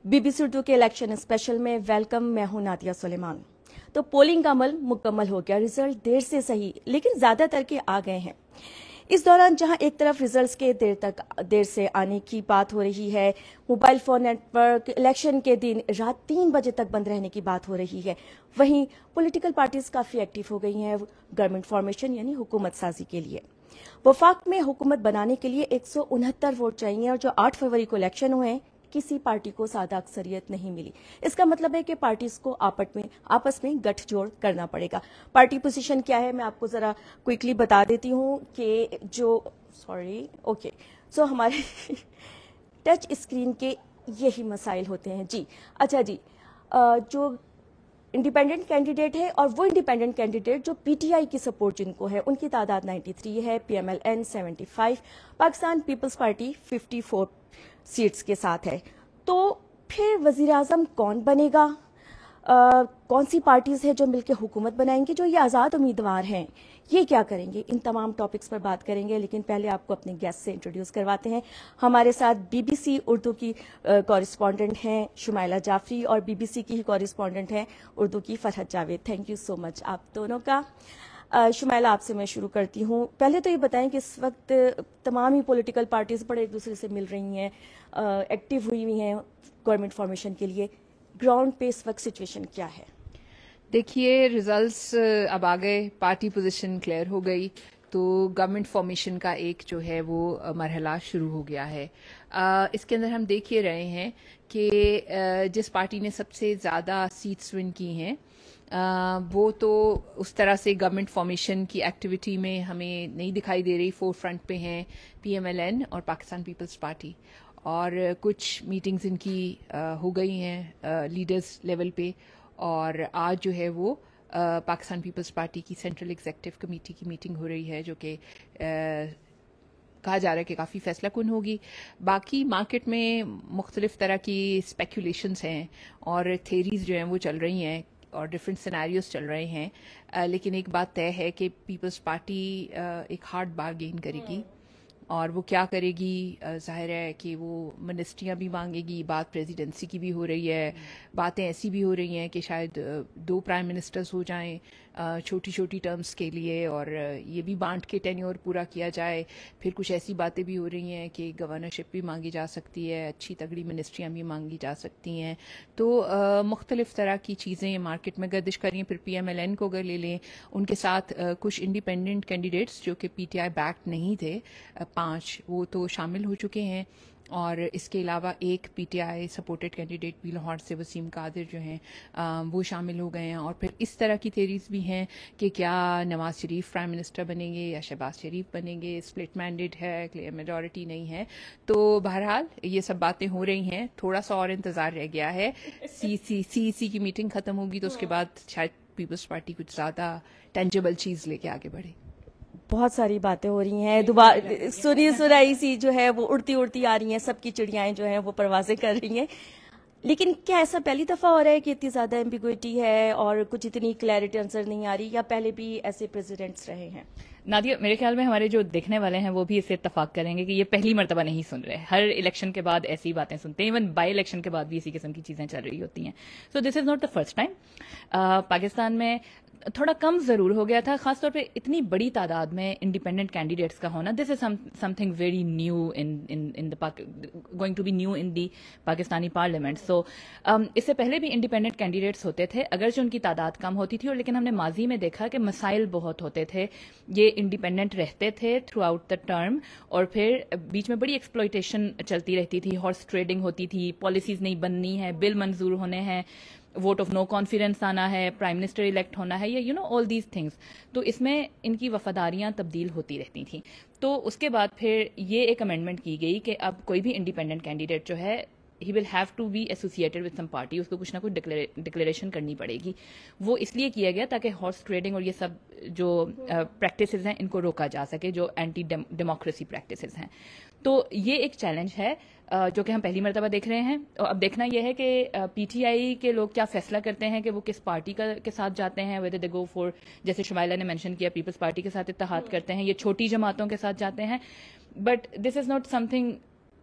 BBC Urdu کے election special میں welcome. میں ہوں نادیہ سلیمان. تو پولنگ کا عمل مکمل ہو گیا. رزلٹ دیر سے صحیح لیکن زیادہ تر کے آ گئے ہیں. اس دوران جہاں ایک طرف ریزلٹس کے دیر سے آنے کی بات ہو رہی ہے، mobile phone network election کے دن رات 3 بجے تک بند رہنے کی بات ہو رہی ہے، وہیں پولیٹیکل پارٹیز کافی ایکٹیو ہو گئی ہیں گورنمنٹ فارمیشن یعنی حکومت سازی کے لیے. وفاق میں حکومت بنانے کے لیے 169 ووٹ چاہیے، اور جو 8 فروری کو الیکشن ہوئے ہیں کسی پارٹی کو سادہ اکثریت نہیں ملی. اس کا مطلب ہے کہ پارٹیز کو آپس میں گٹھ جوڑ کرنا پڑے گا. پارٹی پوزیشن کیا ہے میں آپ کو ذرا کوئکلی بتا دیتی ہوں کہ سو ہمارے ٹچ اسکرین کے یہی مسائل ہوتے ہیں. جی اچھا جی، جو انڈیپینڈنٹ کینڈیڈیٹ ہے، اور وہ انڈیپینڈنٹ کینڈیڈیٹ جو پی ٹی آئی کی سپورٹ جن کو ہے، ان کی تعداد 93 ہے، P M L N 75، Pakistan Peoples Party 54 seats کے ساتھ ہے. تو پھر وزیر اعظم کون بنے گا؟ کون سی پارٹیز ہیں جو مل کے حکومت بنائیں گے؟ جو یہ آزاد امیدوار ہیں یہ کیا کریں گے؟ ان تمام ٹاپکس پر بات کریں گے، لیکن پہلے آپ کو اپنے گیسٹ سے انٹروڈیوس کرواتے ہیں. ہمارے ساتھ BBC اردو کی کورسپونڈنٹ ہیں شمائلہ جعفری، اور BBC کی ہی کورسپونڈنٹ ہیں اردو کی فرحت جاوید. تھینک یو سو مچ آپ دونوں کا. شمائلہ آپ سے میں شروع کرتی ہوں. پہلے تو یہ بتائیں کہ اس وقت تمام ہی پولیٹیکل پارٹیز بڑے ایک دوسرے سے مل رہی ہیں، ایکٹیو ہوئی ہیں گورنمنٹ فارمیشن کے لیے. گراؤنڈ پہ اس وقت سچویشن کیا ہے؟ دیکھیے، ریزلٹس اب آ گئے، پارٹی پوزیشن کلیئر ہو گئی، تو گورنمنٹ فارمیشن کا ایک جو ہے وہ مرحلہ شروع ہو گیا ہے. اس کے اندر ہم دیکھ یہ رہے ہیں کہ جس پارٹی نے سب سے زیادہ سیٹس ون کی ہیں وہ تو اس طرح سے گورنمنٹ فارمیشن کی ایکٹیویٹی میں ہمیں نہیں دکھائی دے رہی. فور فرنٹ پہ ہیں پی ایم ایل این اور پاکستان پیپلز پارٹی، اور کچھ میٹنگز ان کی ہو گئی ہیں لیڈرز لیول پہ، اور آج جو ہے وہ پاکستان پیپلز پارٹی کی سینٹرل ایگزیکٹو کمیٹی کی میٹنگ ہو رہی ہے، جو کہ کہا جا رہا ہے کہ کافی فیصلہ کن ہوگی. باقی مارکیٹ میں مختلف طرح کی اسپیکولیشنز ہیں اور تھیریز جو ہیں وہ چل رہی ہیں اور ڈفرینٹ سیناریوز چل رہے ہیں، لیکن ایک بات طے ہے کہ پیپلز پارٹی ایک ہارڈ بارگین کرے گی. اور وہ کیا کرے گی؟ ظاہر ہے کہ وہ منسٹریاں بھی مانگے گی، بات پریزیڈنسی کی بھی ہو رہی ہے، باتیں ایسی بھی ہو رہی ہیں کہ شاید 2 پرائم منسٹرز ہو جائیں چھوٹی چھوٹی ٹرمز کے لیے، اور یہ بھی بانٹ کے ٹینیور پورا کیا جائے. پھر کچھ ایسی باتیں بھی ہو رہی ہیں کہ گورنرشپ بھی مانگی جا سکتی ہے، اچھی تگڑی منسٹریاں بھی مانگی جا سکتی ہیں. تو مختلف طرح کی چیزیں مارکیٹ میں گردش کر رہی ہیں. پھر پی ایم ایل این کو اگر لے لیں، ان کے ساتھ کچھ انڈیپینڈنٹ کینڈیڈیٹس جو کہ پی ٹی آئی بیکڈ نہیں تھے 5، وہ تو شامل ہو چکے ہیں. اور اس کے علاوہ ایک P T I supported candidate بھی لاہور سے وسیم قادر جو ہیں وہ شامل ہو گئے ہیں. اور پھر اس طرح کی تھیریز بھی ہیں کہ کیا نواز شریف پرائم منسٹر بنیں گے یا شہباز شریف بنیں گے، اسپلٹ مینڈیٹ ہے، کلیئر میجورٹی نہیں ہے. تو بہرحال یہ سب باتیں ہو رہی ہیں. تھوڑا سا اور انتظار رہ گیا ہے، سی کی میٹنگ ختم ہوگی تو اس کے بعد شاید پیپلز پارٹی کچھ زیادہ ٹینجیبل چیز لے کے آگے بڑھے. بہت ساری باتیں ہو رہی ہیں، دوبارہ سنائی سی جو ہے وہ اڑتی آ رہی ہیں، سب کی چڑیائیں جو ہیں وہ پروازیں کر رہی ہیں. لیکن کیا ایسا پہلی دفعہ ہو رہا ہے کہ اتنی زیادہ ایمبیگوئٹی ہے اور کچھ اتنی کلیئرٹی نظر نہیں آ رہی، یا پہلے بھی ایسے پریزیڈنٹس رہے ہیں؟ نادیہ، میرے خیال میں ہمارے جو دیکھنے والے ہیں وہ بھی اس سے اتفاق کریں گے کہ یہ پہلی مرتبہ نہیں سن رہے. ہر الیکشن کے بعد ایسی باتیں سنتے ہیں، ایون بائی الیکشن کے بعد بھی اسی قسم کی چیزیں چل رہی ہوتی ہیں. So this is not the first time. Pakistan میں تھوڑا کم ضرور ہو گیا تھا، خاص طور پہ اتنی بڑی تعداد میں انڈیپینڈنٹ کینڈیڈیٹس کا ہونا. This is something very new going to be new in the Pakistani parliament. So اس سے پہلے بھی انڈیپینڈنٹ کینڈیڈیٹس ہوتے تھے، اگرچہ ان کی تعداد کم ہوتی تھی، اور لیکن ہم نے ماضی میں دیکھا کہ مسائل بہت ہوتے تھے. یہ انڈیپینڈنٹ رہتے تھے تھرو آؤٹ دا ٹرم، اور پھر بیچ میں بڑی ایکسپلوئٹیشن چلتی رہتی تھی، ہارس ٹریڈنگ ہوتی تھی، پالیسیز نہیں بننی ہے، بل منظور ہونے ہیں، ووٹ آف نو کانفیڈنس آنا ہے، پرائم منسٹر الیکٹ ہونا ہے، یا آل دیز تھنگس. تو اس میں ان کی وفاداریاں تبدیل ہوتی رہتی تھیں. تو اس کے بعد پھر یہ ایک امینڈمنٹ کی گئی کہ اب کوئی بھی انڈیپینڈنٹ کینڈیڈیٹ جو ہے he will have to be associated with some party، اس کو کچھ نہ کچھ ڈکلیریشن کرنی پڑے گی. وہ اس لیے کیا گیا تاکہ ہارس ٹریڈنگ اور یہ سب جو پریکٹسز ہیں ان کو روکا جا سکے، جو اینٹی ڈیموکریسی پریکٹسز ہیں. تو یہ ایک چیلنج ہے جو کہ ہم پہلی مرتبہ دیکھ رہے ہیں. اور اب دیکھنا یہ ہے کہ پی ٹی آئی کے لوگ کیا فیصلہ کرتے ہیں کہ وہ کس پارٹی کے ساتھ جاتے ہیں، whether they go for، جیسے شمائلہ نے مینشن کیا، پیپلز پارٹی کے ساتھ اتحاد کرتے ہیں، یہ چھوٹی جماعتوں کے ساتھ جاتے ہیں. But this is not some thing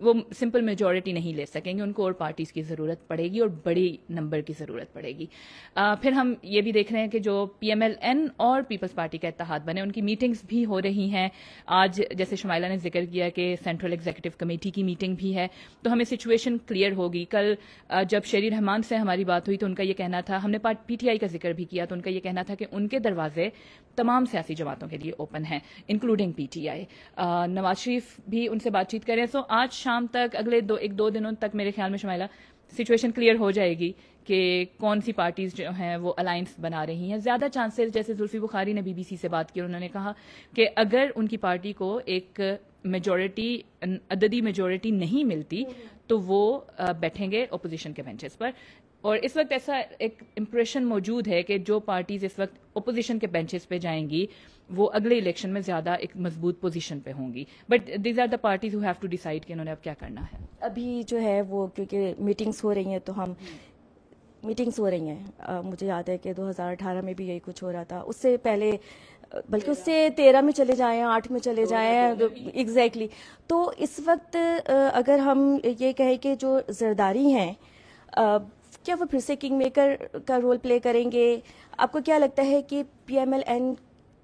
وہ سمپل میجورٹی نہیں لے سکیں گے, ان کو اور پارٹیز کی ضرورت پڑے گی اور بڑی نمبر کی ضرورت پڑے گی. پھر ہم یہ بھی دیکھ رہے ہیں کہ جو پی ایم ایل این اور پیپلز پارٹی کا اتحاد بنے, ان کی میٹنگز بھی ہو رہی ہیں. آج جیسے شمائلہ نے ذکر کیا کہ سینٹرل ایگزیکٹو کمیٹی کی میٹنگ بھی ہے, تو ہمیں سچویشن کلیئر ہوگی. کل جب شیری رحمان سے ہماری بات ہوئی تو ان کا یہ کہنا تھا, ہم نے پی ٹی آئی کا ذکر بھی کیا, تو ان کا یہ کہنا تھا کہ ان کے دروازے تمام سیاسی جماعتوں کے لیے اوپن ہیں including P T I. Nawaz Sharif بھی ان سے بات چیت کریں. سو آج شام تک, اگلے دو دنوں تک میرے خیال میں شمائلہ سچویشن کلیئر ہو جائے گی کہ کون سی پارٹیز جو ہیں وہ الائنس بنا رہی ہیں. زیادہ چانسز, جیسے زلفی بخاری نے بی بی سی سے بات کی, انہوں نے کہا کہ اگر ان کی پارٹی کو ایک میجورٹی, عددی میجورٹی نہیں ملتی تو وہ بیٹھیں گے اپوزیشن کے بینچز پر. اور اس وقت ایسا ایک امپریشن موجود ہے کہ جو پارٹیز اس وقت اپوزیشن کے بینچز پہ جائیں گی وہ اگلے الیکشن میں زیادہ ایک مضبوط پوزیشن پہ ہوں گی. But these are the parties who have to decide کہ انہوں نے اب کیا کرنا ہے. ابھی جو ہے وہ کیونکہ میٹنگز ہو رہی ہیں تو ہم میٹنگز ہو رہی ہیں, مجھے یاد ہے کہ 2018 میں بھی یہی کچھ ہو رہا تھا, اس سے پہلے بلکہ اس سے 13 میں چلے جائیں, 8 میں چلے جائیں, ایگزیکٹلی. تو اس وقت اگر ہم یہ کہیں کہ جو زرداری ہیں کیا وہ پھر سے کنگ میکر کا رول پلے کریں گے؟ آپ کو کیا لگتا ہے کہ پی ایم ایل این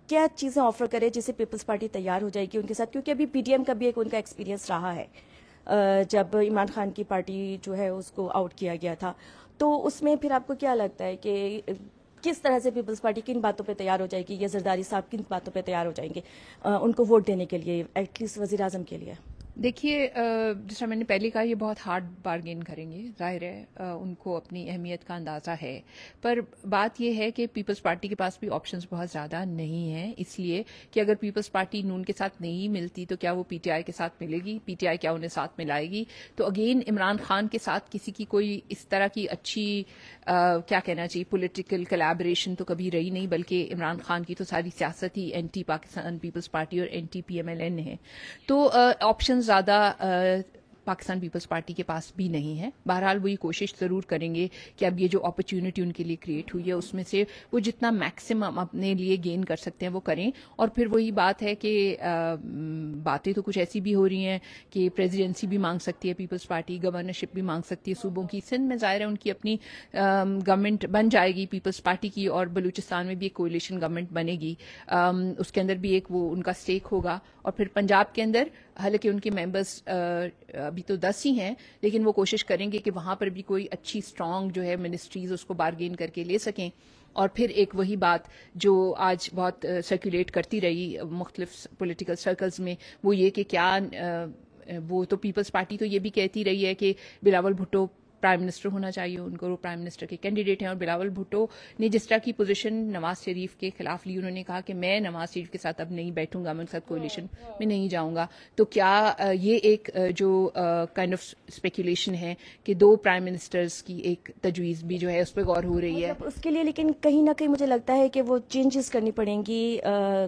کیا چیزیں آفر کرے جسے پیپلز پارٹی تیار ہو جائے گی ان کے ساتھ؟ کیونکہ ابھی پی ڈی ایم کا بھی ایک ان کا ایکسپیرینس رہا ہے جب عمران خان کی پارٹی جو ہے اس کو آؤٹ کیا گیا تھا, تو اس میں پھر آپ کو کیا لگتا ہے کہ کس طرح سے پیپلز پارٹی کن باتوں پہ تیار ہو جائے گی, یا زرداری صاحب کن باتوں پہ تیار ہو جائیں گے ان کو ووٹ دینے کے لیے, ایٹ لیسٹ وزیر اعظم کے لیے؟ دیکھیے, جس طرح میں نے پہلے کہا, یہ بہت ہارڈ بارگین کریں گے, ظاہر ہے ان کو اپنی اہمیت کا اندازہ ہے. پر بات یہ ہے کہ پیپلز پارٹی کے پاس بھی آپشنز بہت زیادہ نہیں ہیں, اس لیے کہ اگر پیپلز پارٹی نون کے ساتھ نہیں ملتی تو کیا وہ پی ٹی آئی کے ساتھ ملے گی, پی ٹی آئی کیا انہیں ساتھ ملائے گی؟ تو اگین عمران خان کے ساتھ کسی کی کوئی اس طرح کی اچھی کیا کہنا چاہیے پولیٹیکل کلیبریشن تو کبھی رہی نہیں, بلکہ عمران خان کی تو ساری سیاست ہی اینٹی پاکستان پیپلز پارٹی اور anti P M L N ہے. تو آپشن زیادہ پاکستان پیپلز پارٹی کے پاس بھی نہیں ہے. بہرحال وہ یہ کوشش ضرور کریں گے کہ اب یہ جو اپرچونٹی ان کے لیے کریٹ ہوئی ہے اس میں سے وہ جتنا میکسیمم اپنے لیے گین کر سکتے ہیں وہ کریں. اور پھر وہی بات ہے کہ باتیں تو کچھ ایسی بھی ہو رہی ہیں کہ پریزیڈنسی بھی مانگ سکتی ہے پیپلز پارٹی, گورنرشپ بھی مانگ سکتی ہے صوبوں کی. سندھ میں ظاہر ہے ان کی اپنی گورنمنٹ بن جائے گی پیپلز پارٹی کی, اور بلوچستان میں بھی ایک کولیشن گورنمنٹ بنے گی, اس کے اندر بھی ایک وہ ان کا اسٹیک ہوگا. اور پھر پنجاب کے اندر حالانکہ ان کے ممبرز ابھی تو 10 ہی ہیں, لیکن وہ کوشش کریں گے کہ وہاں پر بھی کوئی اچھی اسٹرانگ جو ہے منسٹریز اس کو بارگین کر کے لے سکیں. اور پھر ایک وہی بات جو آج بہت سرکولیٹ کرتی رہی مختلف پولیٹیکل سرکلز میں, وہ یہ کہ کیا وہ تو پیپلز پارٹی تو یہ بھی کہتی رہی ہے کہ بلاول بھٹو پرائم منسٹر ہونا چاہیے, ان کو وہ پرائم منسٹر کے کینڈیڈیٹ ہیں. اور بلاول بھٹو نے جس طرح کی پوزیشن نواز شریف کے خلاف لی, انہوں نے کہا کہ میں نواز شریف کے ساتھ اب نہیں بیٹھوں گا, میں ان کے ساتھ کولیشن میں نہیں جاؤں گا. تو کیا یہ ایک جو کائنڈ آف اسپیکولیشن ہے کہ 2 پرائم منسٹرز کی ایک تجویز بھی جو ہے اس پہ غور ہو رہی ہے. اس کے لیے لیکن کہیں نہ کہیں مجھے لگتا ہے کہ وہ چینجز کرنی پڑیں گی,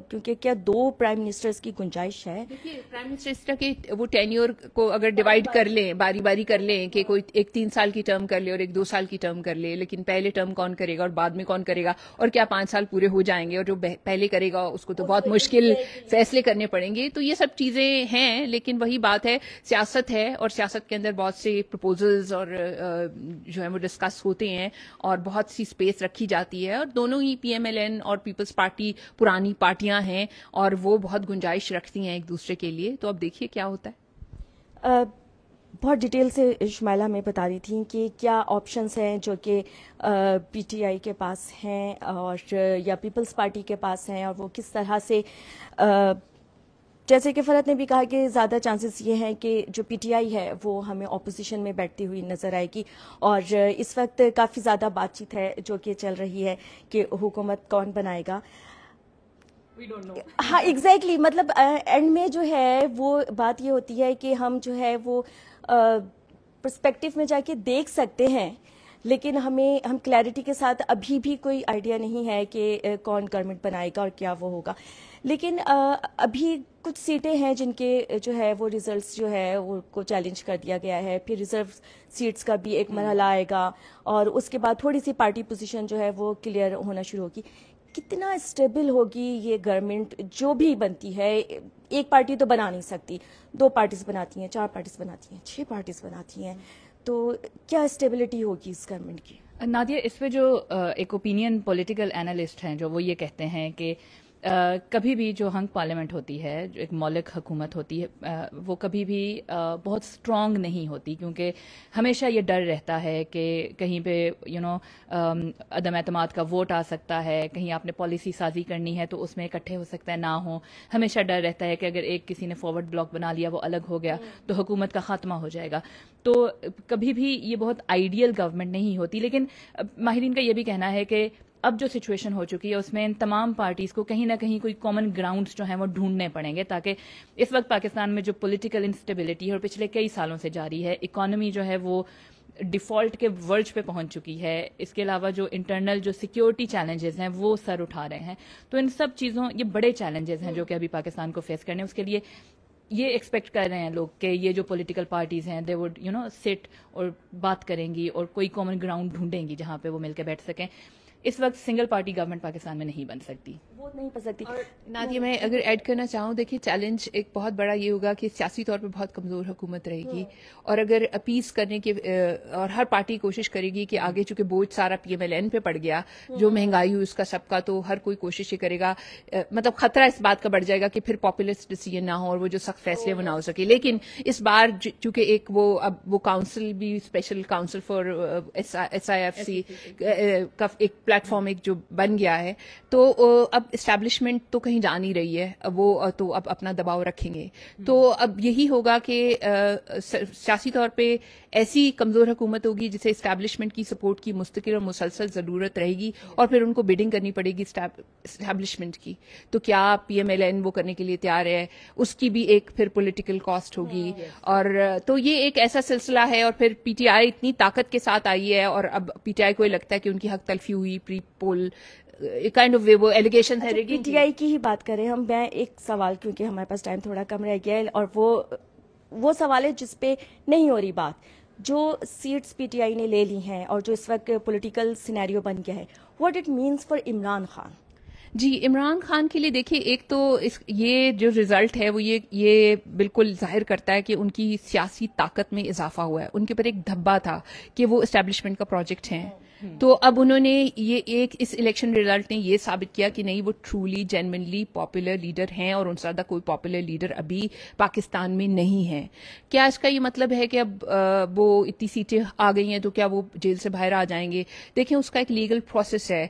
کیونکہ کیا 2 پرائم منسٹرز کی گنجائش ہے؟ دیکھیے, پرائم منسٹر اس طرح کے وہ ٹینیور کو اگر ڈیوائڈ کر لیں, باری باری کر لیں کہ کوئی ایک 3 سال کی ٹرم کر لے اور ایک 2 سال کی ٹرم کر لے, لیکن پہلے ٹرم کون کرے گا اور بعد میں کون کرے گا, اور کیا 5 سال پورے ہو جائیں گے, اور جو پہلے کرے گا اس کو تو بہت مشکل فیصلے کرنے پڑیں گے. تو یہ سب چیزیں ہیں, لیکن وہی بات ہے, سیاست ہے, اور سیاست کے اندر بہت سے پروپوزلز اور جو ہے وہ ڈسکس ہوتے ہیں اور بہت سی اسپیس رکھی جاتی ہے. اور دونوں ہی پی ایم ایل این اور پیپلز پارٹی پرانی پارٹیاں ہیں اور وہ بہت گنجائش رکھتی ہیں ایک دوسرے کے لیے. تو اب دیکھیے کیا ہوتا ہے. بہت ڈیٹیل سے شمائلہ ہمیں بتا رہی تھیں کہ کیا آپشنس ہیں جو کہ پی ٹی آئی کے پاس ہیں اور یا پیپلز پارٹی کے پاس ہیں, اور وہ کس طرح سے, جیسے کہ فرحت نے بھی کہا کہ زیادہ چانسز یہ ہیں کہ جو پی ٹی آئی ہے وہ ہمیں اپوزیشن میں بیٹھتی ہوئی نظر آئے گی. اور اس وقت کافی زیادہ بات چیت ہے جو کہ چل رہی ہے کہ حکومت کون بنائے گا. ہاں ایگزیکٹلی, مطلب اینڈ میں جو ہے وہ بات یہ ہوتی ہے کہ ہم جو ہے وہ پرسپیکٹو میں جا کے دیکھ سکتے ہیں, لیکن ہم کلیئرٹی کے ساتھ ابھی بھی کوئی آئیڈیا نہیں ہے کہ کون گورنمنٹ بنائے گا اور کیا وہ ہوگا. لیکن ابھی کچھ سیٹیں ہیں جن کے جو ہے وہ ریزلٹس جو ہے وہ کو چیلنج کر دیا گیا ہے. پھر ریزرو سیٹس کا بھی ایک مرحلہ آئے گا, اور اس کے بعد تھوڑی سی پارٹی پوزیشن جو ہے وہ کلیئر ہونا شروع ہوگی. کتنا اسٹیبل ہوگی یہ گورنمنٹ جو بھی بنتی ہے, ایک پارٹی تو بنا نہیں سکتی, 2 پارٹیز بناتی ہیں, 4 پارٹیز بناتی ہیں, 6 پارٹیز بناتی ہیں, تو کیا اسٹیبلٹی ہوگی اس گورنمنٹ کی؟ نادیہ, اس پہ جو ایک اوپینین پولیٹیکل اینالسٹ ہیں جو وہ یہ کہتے ہیں کہ کبھی بھی جو ہنگ پارلیمنٹ ہوتی ہے, جو ایک مولک حکومت ہوتی ہے, وہ کبھی بھی بہت اسٹرانگ نہیں ہوتی, کیونکہ ہمیشہ یہ ڈر رہتا ہے کہ کہیں پہ عدم اعتماد کا ووٹ آ سکتا ہے, کہیں آپ نے پالیسی سازی کرنی ہے تو اس میں اکٹھے ہو سکتا ہے نہ ہو. ہمیشہ ڈر رہتا ہے کہ اگر ایک کسی نے فارورڈ بلاک بنا لیا, وہ الگ ہو گیا, تو حکومت کا خاتمہ ہو جائے گا. تو کبھی بھی یہ بہت آئیڈیل گورنمنٹ نہیں ہوتی. لیکن ماہرین کا یہ بھی کہنا ہے کہ اب جو سچویشن ہو چکی ہے اس میں ان تمام پارٹیز کو کہیں نہ کہیں کوئی کامن گراؤنڈز جو ہیں وہ ڈھونڈنے پڑیں گے, تاکہ اس وقت پاکستان میں جو پولیٹیکل انسٹیبلٹی ہے اور پچھلے کئی سالوں سے جاری ہے, اکانومی جو ہے وہ ڈیفالٹ کے ورج پہ پہنچ چکی ہے, اس کے علاوہ جو انٹرنل جو سیکیورٹی چیلنجز ہیں وہ سر اٹھا رہے ہیں. تو ان سب چیزوں, یہ بڑے چیلنجز ہیں جو کہ ابھی پاکستان کو فیس کرنے, اس کے لیے یہ ایکسپیکٹ کر رہے ہیں لوگ کہ یہ جو پولیٹیکل پارٹیز ہیں دے وڈ سٹ اور بات کریں گی اور کوئی کامن گراؤنڈ ڈھونڈیں گی جہاں پہ وہ مل کے بیٹھ سکیں. اس وقت سنگل پارٹی گورنمنٹ پاکستان میں نہیں بن سکتی, وہ نہیں بن سکتی. نادیہ, میں اگر ایڈ کرنا چاہوں, دیکھیے چیلنج ایک بہت بڑا یہ ہوگا کہ سیاسی طور پہ بہت کمزور حکومت رہے گی, اور اگر اپیز کرنے کے اور ہر پارٹی کوشش کرے گی کہ آگے چونکہ بوجھ سارا PMLN پہ پڑ گیا, جو مہنگائی ہوئی اس کا سب کا, تو ہر کوئی کوشش یہ کرے گا, مطلب خطرہ اس بات کا بڑھ جائے گا کہ پھر پاپولسٹ ڈیسیژن نہ ہو اور وہ جو سخت فیصلے وہ نہ ہو سکے. لیکن اس بار چونکہ ایک وہ کاؤنسل بھی, اسپیشل کاؤنسل فار SIFC کا ایک پلیٹ فارم ایک جو بن گیا ہے, تو اب اسٹیبلشمنٹ تو کہیں جا نہیں رہی ہے, وہ تو اب اپنا دباؤ رکھیں گے. تو اب یہی ہوگا کہ سیاسی طور پہ ایسی کمزور حکومت ہوگی جسے اسٹیبلشمنٹ کی سپورٹ کی مستقل اور مسلسل ضرورت رہے گی, اور پھر ان کو بیڈنگ کرنی پڑے گی اسٹیبلشمنٹ کی. تو کیا PMLN وہ کرنے کے لیے تیار ہے, اس کی بھی ایک پھر پولیٹیکل کاسٹ ہوگی. اور تو یہ ایک ایسا سلسلہ ہے, اور پھر PTI اتنی طاقت کے ساتھ آئی ہے, اور اب PTI کو یہ لگتا ہے کہ ان کی حق تلفی ہوئی پری پول کائنڈ آف وہ ایلیگیشن ہے. PTI کی ہی بات کریں ہم, میں ایک سوال, کیونکہ ہمارے پاس ٹائم تھوڑا کم رہ گیا ہے, اور وہ سوال ہے جس پہ نہیں ہو رہی بات. جو سیٹس PTI نے لے لی ہیں اور جو اس وقت پولیٹیکل سینیریو بن گیا ہے, what it means for Imran Khan? جی, عمران خان کے لیے دیکھیے, ایک تو یہ جو ریزلٹ ہے وہ یہ بالکل ظاہر کرتا ہے کہ ان کی سیاسی طاقت میں اضافہ ہوا ہے. ان کے اوپر ایک دھبا تھا کہ وہ اسٹیبلشمنٹ کا پروجیکٹ ہیں, تو اب انہوں نے یہ اس الیکشن ریزلٹ نے یہ ثابت کیا کہ نہیں, وہ ٹرولی جینوئنلی پاپولر لیڈر ہیں, اور ان سے زیادہ کوئی پاپولر لیڈر ابھی پاکستان میں نہیں ہے. کیا اس کا یہ مطلب ہے کہ اب وہ اتنی سیٹیں آ گئی ہیں تو کیا وہ جیل سے باہر آ جائیں گے؟ دیکھیں, اس کا ایک لیگل پروسیس ہے,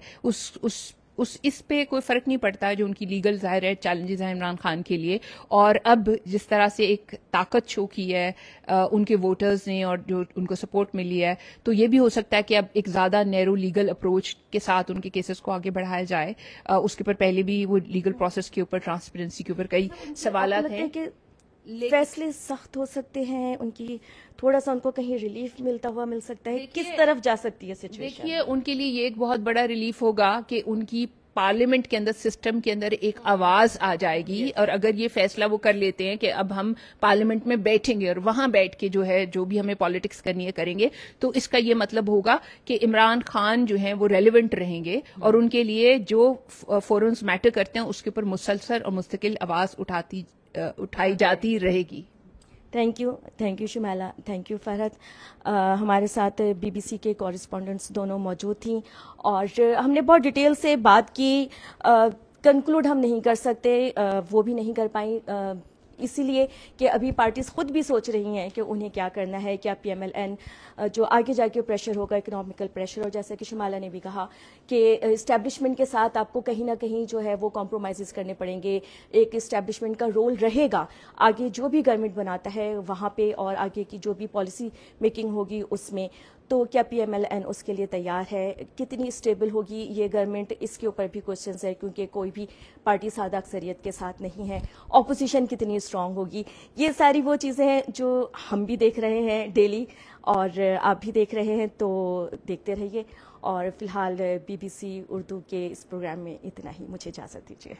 اس پہ کوئی فرق نہیں پڑتا. جو ان کی لیگل ظاہر ہے چیلنجز ہیں عمران خان کے لیے, اور اب جس طرح سے ایک طاقت شو کی ہے ان کے ووٹرز نے اور جو ان کو سپورٹ ملی ہے, تو یہ بھی ہو سکتا ہے کہ اب ایک زیادہ نیرو لیگل اپروچ کے ساتھ ان کے کیسز کو آگے بڑھایا جائے. اس کے اوپر پہلے بھی وہ لیگل پروسیس کے اوپر, ٹرانسپیرنسی کے اوپر کئی سوالات ہیں. فیصلے سخت ہو سکتے ہیں ان کی, تھوڑا سا ان کو کہیں ریلیف ملتا ہوا مل سکتا ہے, کس طرف جا سکتی ہے سچویشن؟ دیکھیے, ان کے لیے یہ ایک بہت بڑا ریلیف ہوگا کہ ان کی پارلیمنٹ کے اندر, سسٹم کے اندر ایک آواز آ جائے گی, اور اگر یہ فیصلہ وہ کر لیتے ہیں کہ اب ہم پارلیمنٹ میں بیٹھیں گے اور وہاں بیٹھ کے جو بھی ہمیں پالیٹکس کرنی ہے کریں گے, تو اس کا یہ مطلب ہوگا کہ عمران خان جو ہیں وہ ریلیونٹ رہیں گے, اور ان کے لیے جو فورمز میٹر کرتے ہیں اس کے اوپر مسلسل اور مستقل آواز اٹھائی جاتی رہے گی. تھینک یو شمیلہ, تھینک یو فرحت. ہمارے ساتھ BBC کے کورسپونڈنٹس دونوں موجود تھیں, اور ہم نے بہت ڈیٹیل سے بات کی. کنکلوڈ ہم نہیں کر سکتے, وہ بھی نہیں کر پائیں, اسی لیے کہ ابھی پارٹیز خود بھی سوچ رہی ہیں کہ انہیں کیا کرنا ہے. کیا PMLN جو آگے جا کے پریشر ہوگا, اکنامیکل پریشر, اور جیسے کہ شمالہ نے بھی کہا کہ اسٹیبلشمنٹ کے ساتھ آپ کو کہیں نہ کہیں جو ہے وہ کمپرومائزز کرنے پڑیں گے. ایک اسٹیبلشمنٹ کا رول رہے گا آگے جو بھی گورنمنٹ بناتا ہے وہاں پہ, اور آگے کی جو بھی پالیسی میکنگ ہوگی اس میں. تو کیا PMLN اس کے لیے تیار ہے؟ کتنی اسٹیبل ہوگی یہ گورنمنٹ, اس کے اوپر بھی کوشچنس ہے, کیونکہ کوئی بھی پارٹی سادہ اکثریت کے ساتھ نہیں ہے. اپوزیشن کتنی اسٹرانگ ہوگی, یہ ساری وہ چیزیں ہیں جو ہم بھی دیکھ رہے ہیں ڈیلی, اور آپ بھی دیکھ رہے ہیں. تو دیکھتے رہیے, اور فی الحال BBC اردو کے اس پروگرام میں اتنا ہی. مجھے اجازت دیجیے.